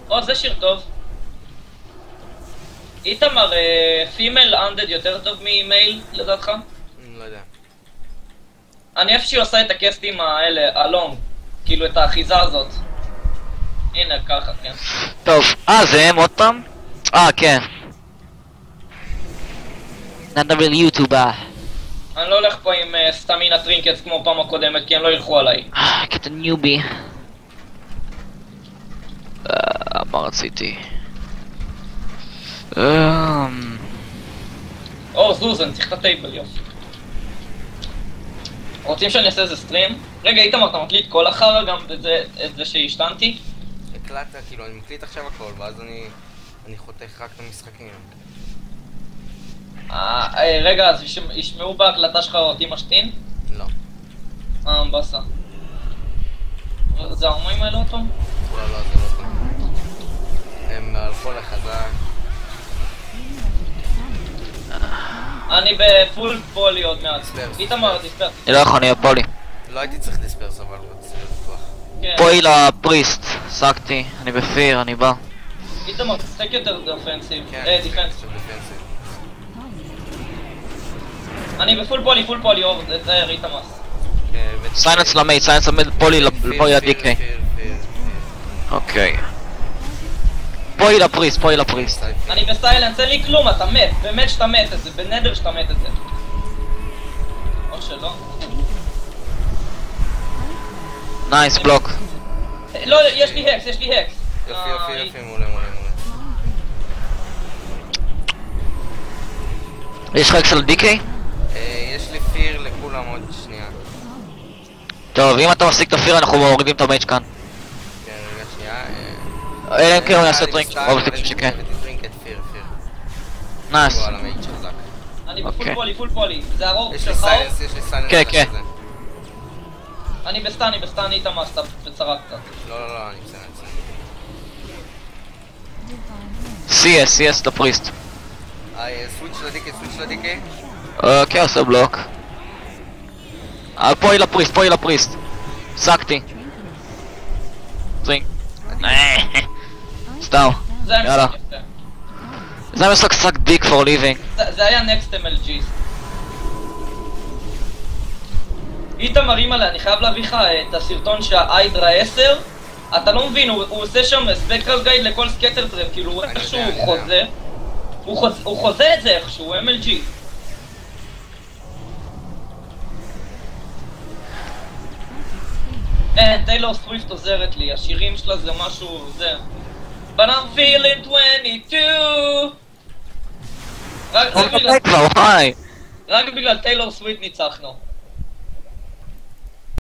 או, זה שיר טוב. איתמר, פימל אנדד יותר טוב ממייל, לדעתך? לא יודע. אני איפה שהיא עושה את הקסטים האלה, הלונג. כאילו את האחיזה הזאת. הנה, ככה, כן. טוב, זה הם עוד פעם? כן. נדבר ליוטובר. אני לא הולך פה עם סטמינה טרינקטס כמו פעם הקודמת, כי הם לא ילכו עליי. קטע ניובי. מה רציתי? או, זוז, אני צריך את הטייבל, יופי. רוצים שאני אעשה איזה סטרים? רגע, איתמר, אתה מקליט כל החרא גם את זה שהשתנתי? הקלטת, כאילו, אני מקליט עכשיו הכל, ואז אני חותך רק את המשחקים. רגע, אז ישמעו בהקלטה שלך אותי משתין? לא. בסה. זה ההומואים האלה אותו? לא, זה לא טוב. הם הלכו לחזק. אני בפול פולי עוד מעט. איתמר, תספר. אני לא יכול, אני בפולי. לא הייתי צריך דיספרס, אבל רציתי לבטוח. פוי לפריסט, סקתי, אני בפיר, אני בא. איתמר, תשחק יותר דפנסיב. דיפנס. אני בפול פולי, אור, זה איתמר. סיינס למייט, סיינס למייט, פולי לדיקי. אוקיי. פוי לפריסט. אני בסיילנס, אין לי כלום, אתה מת, באמת שאתה מת את זה, בנדר שאתה מת את זה. או שלא. נייס, בלוק. לא, יש לי הקס. יופי, מעולה. יש לך אקס על דיקי? יש לי פיר לכולם עוד שנייה. טוב, אם אתה מפסיק את הפיר אנחנו מורידים את המייג' כאן. כן, רגע שנייה. אלא אם כן הוא יעשה טרינק, רוב הסיכוי שכן. טרינקט, פיר. נייס. וואלה, מייג' חזק. אני בפול פולי, זה הרוב יש לי שלך אור? סיילנס, כן. אני בסטן איתם אז אתה בצרה קצת. לא, אני בסדר. CS לפריסט. סוויץ' לדיקי. כן, עושה בלוק. פוי לפריסט. סקתי. טרינק. סתם. יאללה. זה המשחק סק דיק פור ליבינג. זה היה נקסט MLG. איתמר אימא'לה, אני חייב להביא לך את הסרטון שהאיידרה 10. אתה לא מבין, הוא עושה שם ספקטרל גייד לכל סקטר טרם, כאילו איכשהו הוא חוזה. הוא חוזה את זה איכשהו, MLG. טיילור סוויפט עוזרת לי, השירים שלה זה משהו, זה. But I'm feeling 22. רק בגלל טיילור סוויפט ניצחנו.